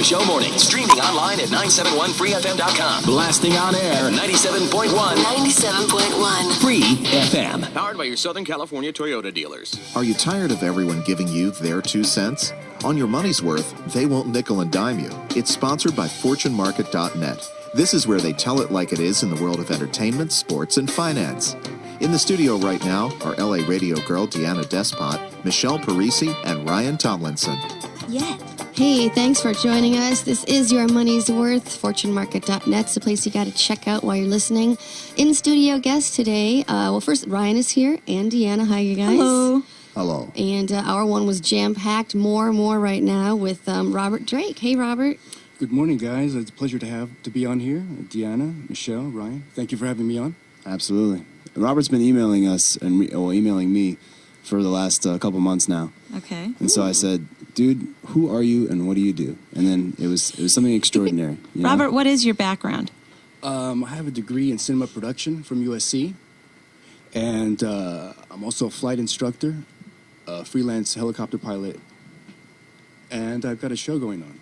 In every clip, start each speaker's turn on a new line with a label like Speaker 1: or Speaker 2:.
Speaker 1: Show morning, streaming online at 971freefm.com. Blasting on air, 97.1.
Speaker 2: 97.1.
Speaker 1: Free FM. Powered by your Southern California Toyota dealers.
Speaker 3: Are you tired of everyone giving you their 2 cents? On your money's worth, they won't nickel and dime you. It's sponsored by FortuneMarket.net. This is where they tell it like it is in the world of entertainment, sports, and finance. In the studio right now are LA radio girl Deanna Despot, Michelle Parisi, and Ryan Tomlinson.
Speaker 4: Yeah. Hey, thanks for joining us. This is your money's worth. FortuneMarket.net's the place you got to check out while you're listening. In studio guest today, first Ryan is here and Deanna. Hi, you guys.
Speaker 5: Hello.
Speaker 3: Hello.
Speaker 4: And our one was jam-packed more right now with Robert Drake. Hey, Robert.
Speaker 5: Good morning, guys. It's a pleasure to be on here. Deanna, Michelle, Ryan, thank you for having me on.
Speaker 6: Absolutely. Robert's been emailing us and emailing me for the last couple months now.
Speaker 7: Okay.
Speaker 6: And so I said, dude, who are you and what do you do? And then it was something extraordinary. You know?
Speaker 7: Robert, what is your background?
Speaker 5: I have a degree in cinema production from USC, and I'm also a flight instructor, a freelance helicopter pilot, and I've got a show going on.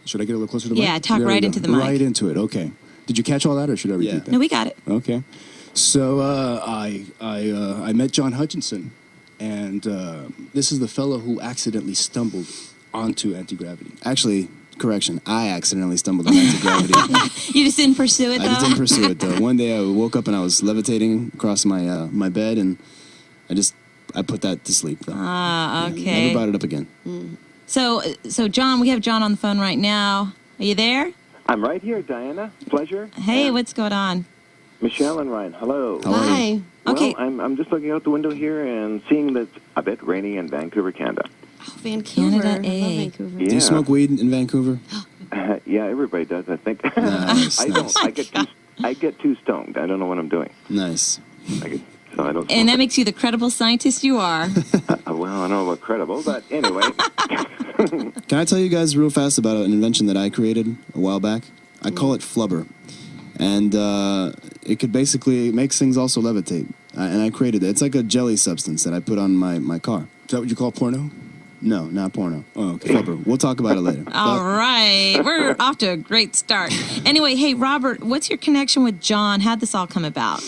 Speaker 5: Should I get a little closer to the mic?
Speaker 7: Yeah, talk right into the mic.
Speaker 5: Right into it, okay. Did you catch all that, or should I repeat that?
Speaker 7: No, we got it.
Speaker 5: Okay. So I met John Hutchison, and this is the fellow who accidentally stumbled onto anti-gravity.
Speaker 6: Actually, correction, I accidentally stumbled on anti-gravity.
Speaker 7: You just didn't pursue it, though?
Speaker 6: I just didn't pursue it, though. One day I woke up and I was levitating across my my bed, and I put that to sleep, though.
Speaker 7: Ah, okay.
Speaker 6: Never brought it up again.
Speaker 7: Mm. So John, we have John on the phone right now. Are you there?
Speaker 8: I'm right here, Diana. Pleasure.
Speaker 7: Hey,
Speaker 8: and
Speaker 7: what's going on?
Speaker 8: Michelle and Ryan, hello.
Speaker 4: Hi.
Speaker 7: Okay.
Speaker 8: Well, I'm just looking out the window here and seeing that it's a bit rainy in Vancouver, Canada.
Speaker 4: Oh, Vancouver.
Speaker 7: Canada,
Speaker 4: I love
Speaker 7: eh?
Speaker 4: Vancouver.
Speaker 8: Yeah.
Speaker 6: Do you smoke weed in Vancouver?
Speaker 8: Yeah, everybody does, I think.
Speaker 6: Nice,
Speaker 8: I
Speaker 6: nice.
Speaker 8: don't. I get too stoned. I don't know what I'm doing.
Speaker 6: Nice.
Speaker 8: So I don't.
Speaker 7: And that makes you the credible scientist you are.
Speaker 8: Well, I don't know about credible, but anyway.
Speaker 6: Can I tell you guys real fast about an invention that I created a while back? I call it flubber. And it could basically make things also levitate. And I created it. It's like a jelly substance that I put on my car.
Speaker 5: Is that what you call porno?
Speaker 6: No, not porno.
Speaker 5: Oh, okay.
Speaker 6: Flubber. We'll talk about it later.
Speaker 7: All right. We're off to a great start. Anyway, hey, Robert, what's your connection with John? How'd this all come about?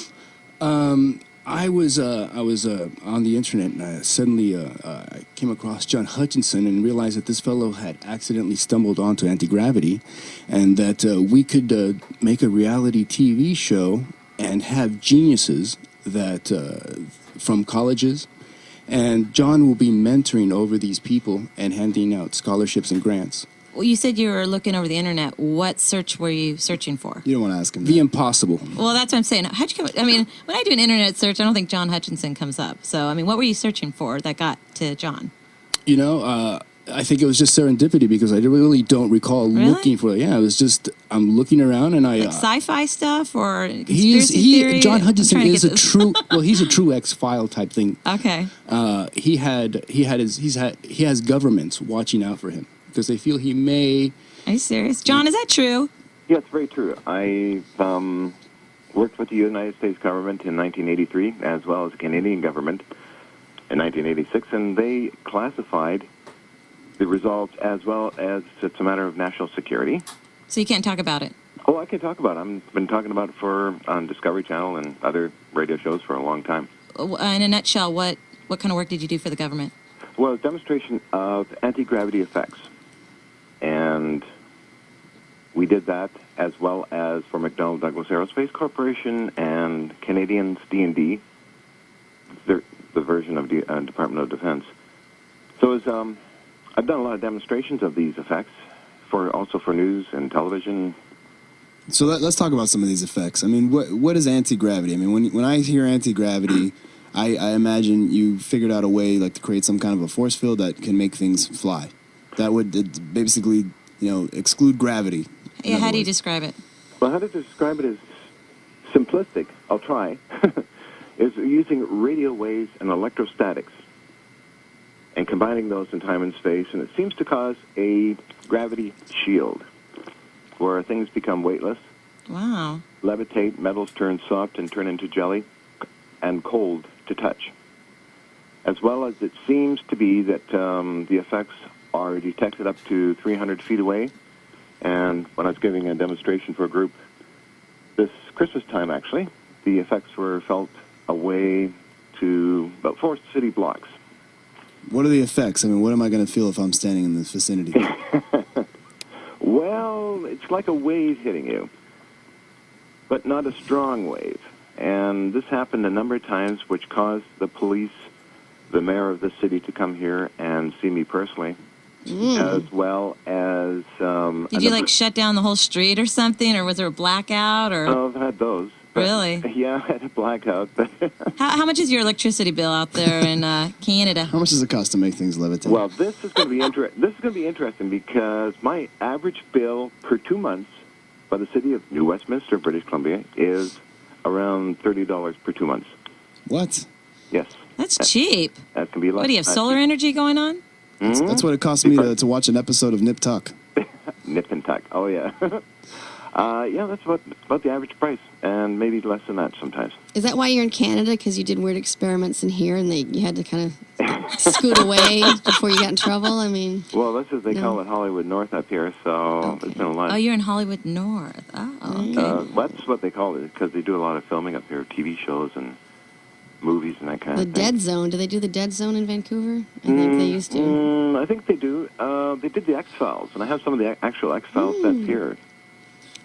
Speaker 5: I was on the internet, and I suddenly I came across John Hutchison and realized that this fellow had accidentally stumbled onto anti-gravity, and that we could make a reality TV show and have geniuses that from colleges, and John will be mentoring over these people and handing out scholarships and grants.
Speaker 7: Well, you said you were looking over the internet. What search were you searching for?
Speaker 6: You don't want to ask him
Speaker 5: The
Speaker 6: that.
Speaker 5: impossible.
Speaker 7: Well, that's what I'm saying. How'd you come? I mean, when I do an internet search, I don't think John Hutchison comes up. So, I mean, what were you searching for that got to John?
Speaker 5: You know, I think it was just serendipity because I really don't recall looking for it. Yeah, it was just I'm looking around and I
Speaker 7: Like sci-fi stuff or conspiracy theory?
Speaker 5: John
Speaker 7: I'm
Speaker 5: Hutchison
Speaker 7: trying to
Speaker 5: is
Speaker 7: get
Speaker 5: a
Speaker 7: this.
Speaker 5: true he's a true X-File type thing.
Speaker 7: Okay.
Speaker 5: He has governments watching out for him because they feel he may.
Speaker 7: Are you serious? John, is that true?
Speaker 8: Yeah, it's very true. I worked with the United States government in 1983, as well as the Canadian government in 1986, and they classified the results as well as it's a matter of national security.
Speaker 7: So you can't talk about it?
Speaker 8: Oh, I can talk about it. I've been talking about it on Discovery Channel and other radio shows for a long time.
Speaker 7: In a nutshell, what kind of work did you do for the government?
Speaker 8: Well, a demonstration of anti-gravity effects. And we did that as well as for McDonnell Douglas Aerospace Corporation and Canadian's D&D, the version of the Department of Defense. So I've done a lot of demonstrations of these effects, also for news and television.
Speaker 6: So let's talk about some of these effects. I mean, what is anti-gravity? I mean, when I hear anti-gravity, I imagine you figured out a way like to create some kind of a force field that can make things fly. That would basically, exclude gravity.
Speaker 7: Yeah, how do you describe it?
Speaker 8: Well, how to describe it is simplistic. I'll try. Is using radio waves and electrostatics and combining those in time and space, and it seems to cause a gravity shield where things become weightless.
Speaker 7: Wow.
Speaker 8: Levitate, metals turn soft and turn into jelly, and cold to touch. As well as it seems to be that the effects are detected up to 300 feet away, And when I was giving a demonstration for a group this Christmas time, actually, the effects were felt away to about 4 city blocks.
Speaker 6: What are the effects? I mean, what am I going to feel if I'm standing in this vicinity?
Speaker 8: Well, it's like a wave hitting you, but not a strong wave. And this happened a number of times, which caused the police, the mayor of the city, to come here and see me personally, as well as...
Speaker 7: Did you, like, shut down the whole street or something, or was there a blackout? Or
Speaker 8: Oh, I've had those. But,
Speaker 7: really?
Speaker 8: Yeah, I had a blackout.
Speaker 7: How much is your electricity bill out there in Canada?
Speaker 6: How much does it cost to make things levitate?
Speaker 8: Well, this is going to be this is going to be interesting because my average bill per 2 months by the city of New Westminster, British Columbia, is around $30 per 2 months.
Speaker 6: What?
Speaker 8: Yes.
Speaker 7: That's cheap.
Speaker 8: That can be like.
Speaker 7: What do you have? Solar energy going on?
Speaker 8: Mm-hmm.
Speaker 6: That's what it cost me to watch an episode of Nip Tuck.
Speaker 8: Nip and tuck. Oh yeah. Yeah, that's about the average price, and maybe less than that sometimes.
Speaker 4: Is that why you're in Canada? Because you did weird experiments in here, and you had to kind of scoot away before you got in trouble? I mean...
Speaker 8: Well, that's what they call it Hollywood North up here, so it's been a lot.
Speaker 7: Oh, you're in Hollywood North. Oh, okay.
Speaker 8: That's what they call it, because they do a lot of filming up here, TV shows and movies and that kind of thing.
Speaker 4: The Dead Zone. Do they do the Dead Zone in Vancouver? I think they used to.
Speaker 8: I think they do. They did the X-Files, and I have some of the actual X-Files sets here.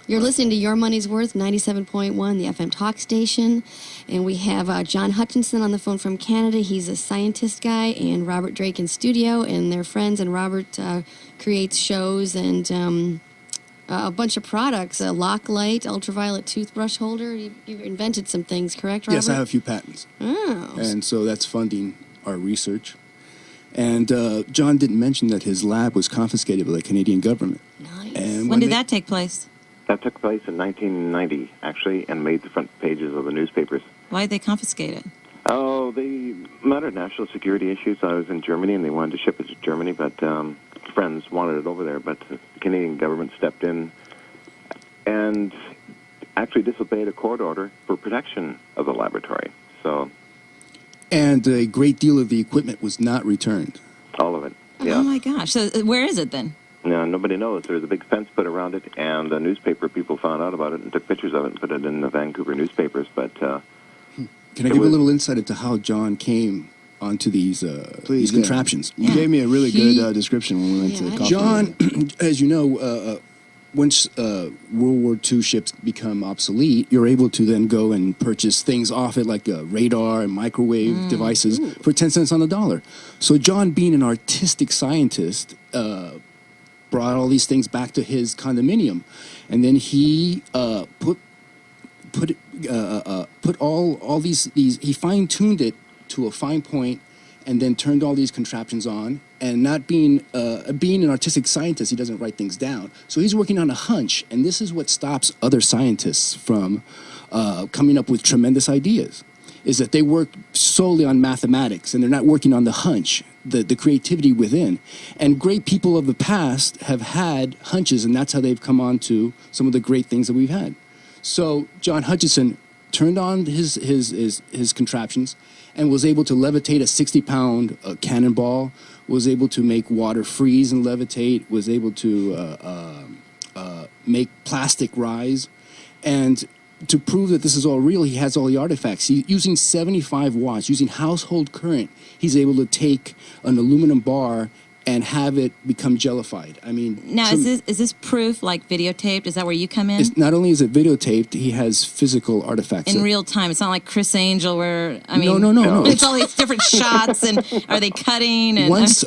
Speaker 4: You're listening to Your Money's Worth, 97.1, the FM talk station. And we have John Hutchison on the phone from Canada. He's a scientist guy, and Robert Drake in studio, and they're friends. And Robert creates shows and a bunch of products, a lock light, ultraviolet toothbrush holder. You've invented some things, correct, Robert?
Speaker 5: Yes, I have a few patents.
Speaker 4: Oh.
Speaker 5: And so that's funding our research. And John didn't mention that his lab was confiscated by the Canadian government.
Speaker 4: Nice.
Speaker 5: And
Speaker 7: When did that take place?
Speaker 8: That took place in 1990, actually, and made the front pages of the newspapers.
Speaker 7: Why did they confiscate it?
Speaker 8: Oh, they matter of national security issues. I was in Germany, and they wanted to ship it to Germany, but friends wanted it over there. But the Canadian government stepped in and actually disobeyed a court order for protection of the laboratory. So,
Speaker 5: and a great deal of the equipment was not returned.
Speaker 8: All of it. Yeah.
Speaker 7: Oh my gosh! So where is it then?
Speaker 8: No, nobody knows. There was a big fence put around it, and the newspaper people found out about it and took pictures of it and put it in the Vancouver newspapers. But
Speaker 5: can I give a little insight into how John came onto these contraptions?
Speaker 6: You gave me a really good description when we went to coffee.
Speaker 5: John, as you know, once World War II ships become obsolete, you're able to then go and purchase things off it, like radar and microwave devices, for 10 cents on the dollar. So John, being an artistic scientist, brought all these things back to his condominium, and then he put all these he fine-tuned it to a fine point, and then turned all these contraptions on. And not being an artistic scientist, he doesn't write things down. So he's working on a hunch, and this is what stops other scientists from coming up with tremendous ideas, is that they work solely on mathematics, and they're not working on the hunch, the creativity within. And great people of the past have had hunches, and that's how they've come on to some of the great things that we've had. So John Hutchison turned on his contraptions and was able to levitate a 60-pound cannonball, was able to make water freeze and levitate, was able to make plastic rise. And to prove that this is all real, he has all the artifacts. Using 75 watts, using household current, he's able to take an aluminum bar and have it become jellified. I mean,
Speaker 7: now is this proof like videotaped? Is that where you come in?
Speaker 5: Not only is it videotaped, he has physical artifacts
Speaker 7: in real time. It's not like Chris Angel, where I mean,
Speaker 5: no.
Speaker 7: It's all these different shots, and are they cutting? And
Speaker 5: once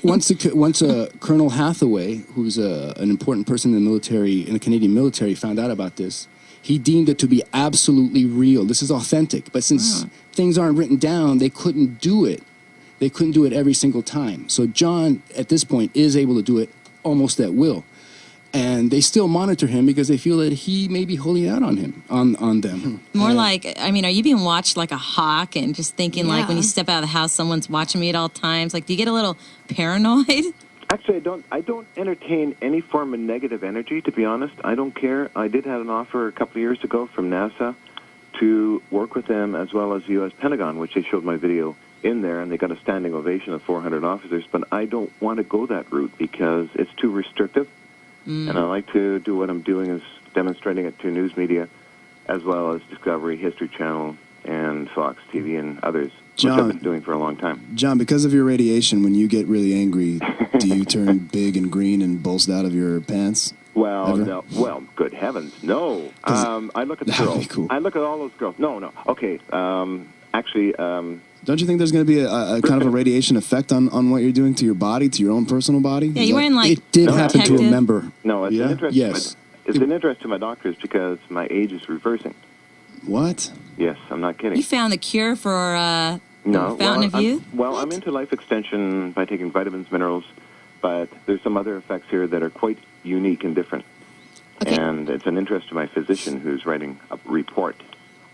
Speaker 5: Colonel Hathaway, who's an important person in the military, in the Canadian military, found out about this, he deemed it to be absolutely real. This is authentic. But since things aren't written down, they couldn't do it. They couldn't do it every single time. So John, at this point, is able to do it almost at will. And they still monitor him because they feel that he may be holding out on him, on them.
Speaker 7: More like, I mean, are you being watched like a hawk and just thinking like when you step out of the house, someone's watching me at all times? Like, do you get a little paranoid?
Speaker 8: Actually, I don't entertain any form of negative energy, to be honest. I don't care. I did have an offer a couple of years ago from NASA to work with them, as well as the U.S. Pentagon, which they showed my video in there, and they got a standing ovation of 400 officers. But I don't want to go that route because it's too restrictive. And I like to do what I'm doing is demonstrating it to news media, as well as Discovery, History Channel, and Fox TV and others, which I've been doing for a long time.
Speaker 6: John, because of your radiation, when you get really angry, do you turn big and green and bulge out of your pants?
Speaker 8: Well, no. Well, good heavens, no. I look at the girls.
Speaker 6: Cool.
Speaker 8: I look at all those girls. No. Okay. Actually,
Speaker 6: don't you think there's going to be a kind of a radiation effect on what you're doing to your body, to your own personal body?
Speaker 7: Yeah, you wearing like
Speaker 5: it did happen to a member.
Speaker 8: No, it's an interest.
Speaker 5: Yes.
Speaker 8: It's an interest to my doctors because my age is reversing.
Speaker 6: What?
Speaker 8: Yes, I'm not kidding.
Speaker 7: You found the cure for Fountain of Youth?
Speaker 8: I'm into life extension by taking vitamins, minerals, but there's some other effects here that are quite unique and different.
Speaker 4: Okay.
Speaker 8: And it's an interest to my physician who's writing a report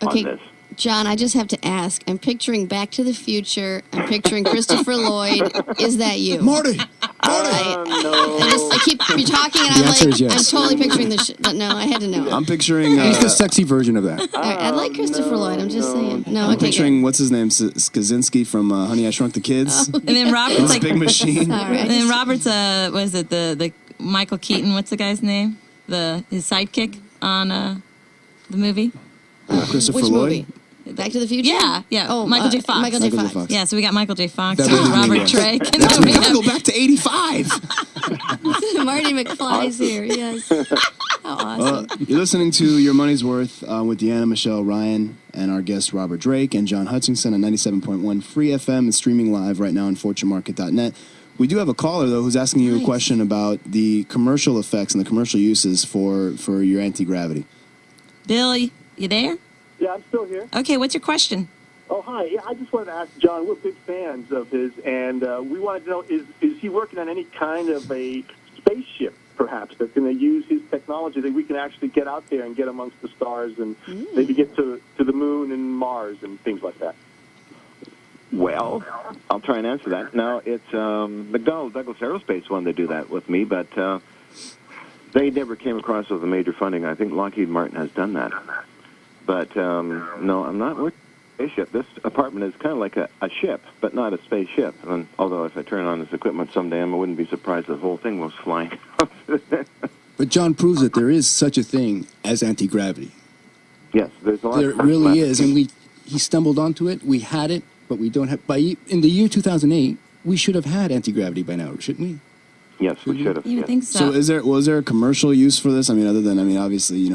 Speaker 8: on this.
Speaker 4: John, I just have to ask. I'm picturing Back to the Future. I'm picturing Christopher Lloyd. Is that you?
Speaker 5: Marty!
Speaker 8: No.
Speaker 4: I keep you're talking, and
Speaker 5: The
Speaker 4: I'm
Speaker 5: answer
Speaker 4: like,
Speaker 5: is yes.
Speaker 4: I'm totally picturing the. But no, I had to know.
Speaker 6: I'm picturing.
Speaker 5: He's the sexy version of that.
Speaker 4: I like Christopher Lloyd. I'm just saying. No,
Speaker 6: I'm
Speaker 4: okay,
Speaker 6: picturing what's his name, Skaczynski from Honey I Shrunk the Kids.
Speaker 7: And then Robert's
Speaker 6: This
Speaker 7: like,
Speaker 6: big machine.
Speaker 4: All right.
Speaker 7: and then Robert's was it the Michael Keaton? What's the guy's name? His sidekick on the movie.
Speaker 6: Christopher
Speaker 4: Which
Speaker 6: Lloyd.
Speaker 4: movie? Back to the Future?
Speaker 7: Yeah.
Speaker 4: Oh,
Speaker 7: Michael J. Fox.
Speaker 4: Michael J.
Speaker 6: Michael J.
Speaker 4: Fox.
Speaker 6: Fox.
Speaker 7: Yeah, so we got Michael J. Fox,
Speaker 5: That
Speaker 7: and
Speaker 5: was
Speaker 7: Robert
Speaker 5: me, yeah.
Speaker 7: Drake, and
Speaker 6: That's
Speaker 7: then we
Speaker 6: we gotta
Speaker 7: have
Speaker 6: go back to '85.
Speaker 4: Marty McFly's here. Yes. How awesome.
Speaker 6: You're listening to Your Money's Worth with Deanna, Michelle, Ryan, and our guest Robert Drake and John Hutchison on 97.1 Free FM and streaming live right now on FortuneMarket.net. We do have a caller, though, who's asking you a question about the commercial effects and the commercial uses for your anti-gravity.
Speaker 7: Bill, you there?
Speaker 9: Yeah, I'm still here.
Speaker 7: Okay, what's your question?
Speaker 9: Oh, hi. Yeah, I just wanted to ask John, we're big fans of his, and we wanted to know, is he working on any kind of a spaceship, perhaps, that's going to use his technology that we can actually get out there and get amongst the stars and maybe get to the moon and Mars and things like that?
Speaker 8: Well, I'll try and answer that. Now, it's McDonnell Douglas Aerospace wanted to do that with me, but they never came across with the major funding. I think Lockheed Martin has done that. But, no, I'm not working on a spaceship. This apartment is kind of like a ship, but not a spaceship. And although if I turn on this equipment someday, I wouldn't be surprised if the whole thing was flying.
Speaker 5: But John proves that there is such a thing as anti-gravity.
Speaker 8: Yes, there's a lot.
Speaker 5: There really is, and he stumbled onto it. We had it, but we don't have. In the year 2008, we should have had anti-gravity by now, shouldn't we?
Speaker 8: Yes, we should have.
Speaker 7: You would think
Speaker 6: So was there a commercial use for this? I mean, obviously,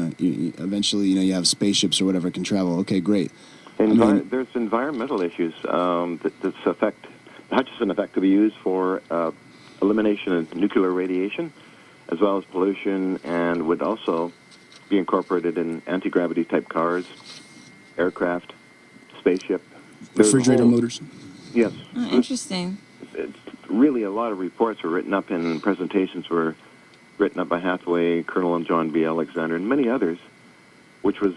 Speaker 6: eventually, you have spaceships or whatever can travel. Okay, great.
Speaker 8: There's environmental issues that affect the Hutchison effect to be used for elimination of nuclear radiation, as well as pollution, and would also be incorporated in anti-gravity type cars, aircraft, spaceship.
Speaker 5: Refrigerator motors.
Speaker 8: Yes.
Speaker 7: Oh, interesting.
Speaker 8: It's really a lot of reports were written up and presentations were written up by Hathaway, Colonel and John B. Alexander, and many others, which was